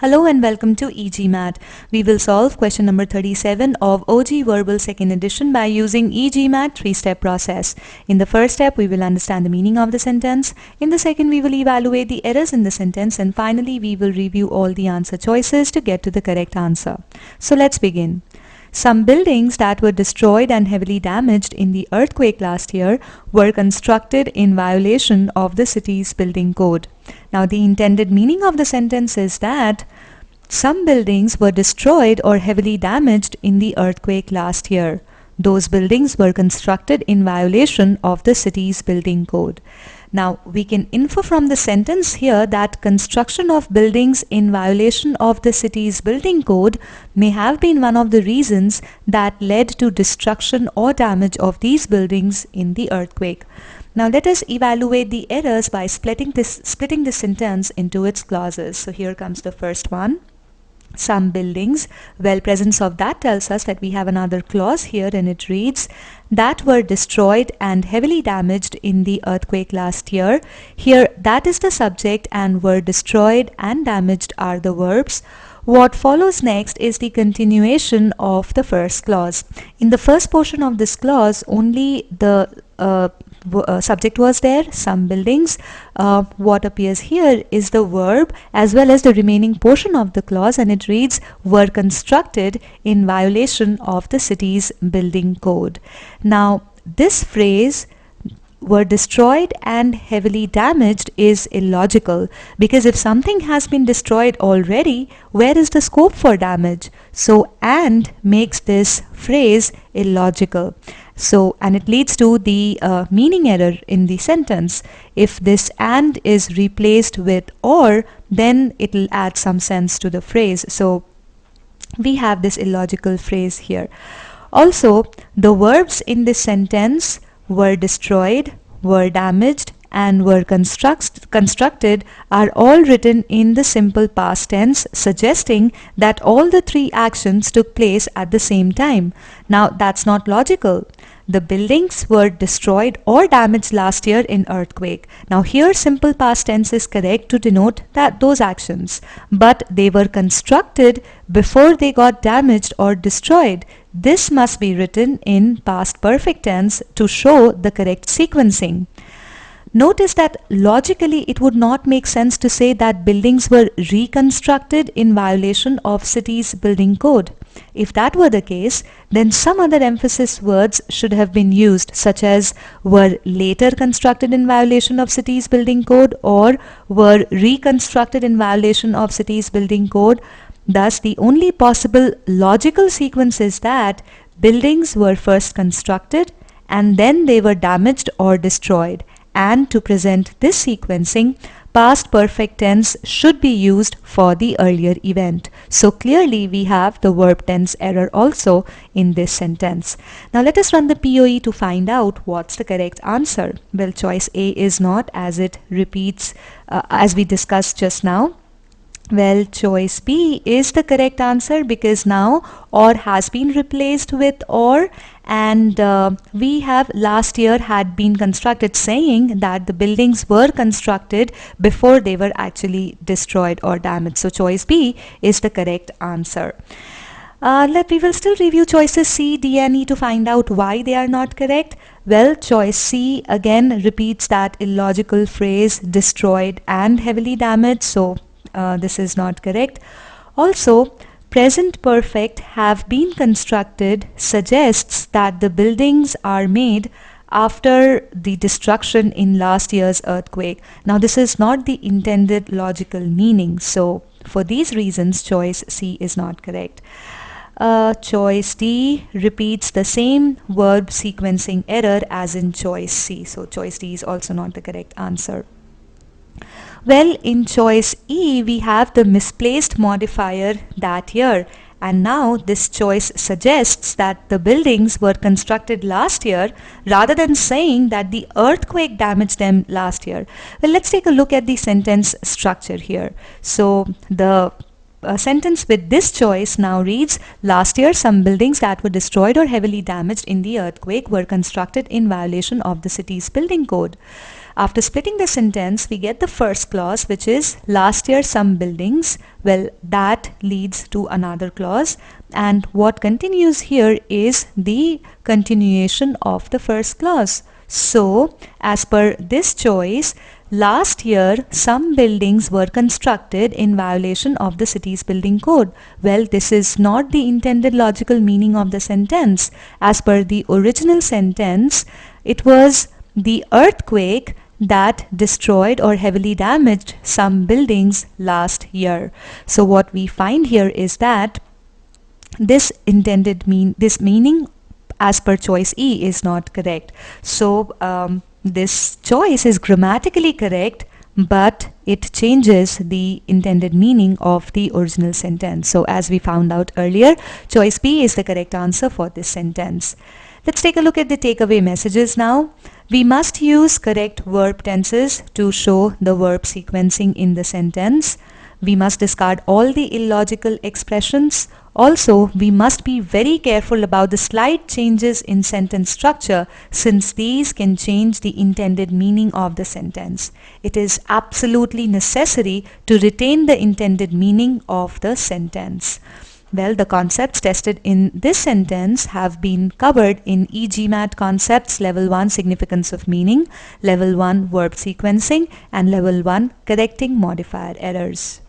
Hello and welcome to e-GMAT. We will solve question number 37 of OG Verbal second edition by using e-GMAT three-step process. In the first step, we will understand the meaning of the sentence. In the second, we will evaluate the errors in the sentence, and finally, we will review all the answer choices to get to the correct answer. So let's begin. Some buildings that were destroyed and heavily damaged in the earthquake last year were constructed in violation of the city's building code. Now, the intended meaning of the sentence is that some buildings were destroyed or heavily damaged in the earthquake last year. Those buildings were constructed in violation of the city's building code. Now, we can infer from the sentence here that construction of buildings in violation of the city's building code may have been one of the reasons that led to destruction or damage of these buildings in the earthquake. Now, let us evaluate the errors by splitting this sentence into its clauses. So here comes the first one. Some buildings. Well, presence of that tells us that we have another clause here, and it reads that were destroyed and heavily damaged in the earthquake last year. Here, that is the subject and were destroyed and damaged are the verbs. What follows next is the continuation of the first clause. In the first portion of this clause, only the subject was there, some buildings. What appears here is the verb as well as the remaining portion of the clause, and it reads were constructed in violation of the city's building code. Now, this phrase were destroyed and heavily damaged is illogical, because if something has been destroyed already, where is the scope for damage? So and makes this phrase illogical. So, and it leads to the meaning error in the sentence. If this and is replaced with or, then it will add some sense to the phrase. So we have this illogical phrase here. Also, the verbs in this sentence were destroyed, were damaged, and were constructed are all written in the simple past tense, suggesting that all the three actions took place at the same time. Now, that's not logical. The buildings were destroyed or damaged last year in earthquake. Now, here simple past tense is correct to denote that those actions, but they were constructed before they got damaged or destroyed. This must be written in past perfect tense to show the correct sequencing. Notice that logically it would not make sense to say that buildings were reconstructed in violation of city's building code. If that were the case, then some other emphasis words should have been used, such as were later constructed in violation of city's building code or were reconstructed in violation of city's building code. Thus, the only possible logical sequence is that buildings were first constructed and then they were damaged or destroyed. And to present this sequencing, past perfect tense should be used for the earlier event. So clearly we have the verb tense error also in this sentence. Now let us run the POE to find out what's the correct answer. Well, choice A is not, as it repeats as we discussed just now. Well, choice B is the correct answer, because now or has been replaced with or, and we have last year had been constructed, saying that the buildings were constructed before they were actually destroyed or damaged. So choice B is the correct answer. We will still review choices C, D and E to find out why they are not correct. Well, choice C again repeats that illogical phrase destroyed and heavily damaged. So this is not correct. Also, present perfect have been constructed suggests that the buildings are made after the destruction in last year's earthquake. Now, this is not the intended logical meaning. So for these reasons, choice C is not correct. Choice D repeats the same verb sequencing error as in choice C. So choice D is also not the correct answer. Well, in choice E, we have the misplaced modifier that year, and now this choice suggests that the buildings were constructed last year rather than saying that the earthquake damaged them last year. Well, let's take a look at the sentence structure here. So the sentence with this choice now reads, last year some buildings that were destroyed or heavily damaged in the earthquake were constructed in violation of the city's building code. After splitting the sentence, we get the first clause, which is last year some buildings. Well, that leads to another clause, and what continues here is the continuation of the first clause. So, as per this choice, last year some buildings were constructed in violation of the city's building code. Well, this is not the intended logical meaning of the sentence. As per the original sentence, it was the earthquake that destroyed or heavily damaged some buildings last year. So what we find here is that this meaning as per choice E is not correct. So this choice is grammatically correct, but it changes the intended meaning of the original sentence. So as we found out earlier, choice B is the correct answer for this sentence. Let's take a look at the takeaway messages now. We must use correct verb tenses to show the verb sequencing in the sentence. We must discard all the illogical expressions. Also, we must be very careful about the slight changes in sentence structure, since these can change the intended meaning of the sentence. It is absolutely necessary to retain the intended meaning of the sentence. Well, the concepts tested in this sentence have been covered in e-GMAT concepts level 1 significance of meaning, level 1 verb sequencing, and level 1 correcting modifier errors.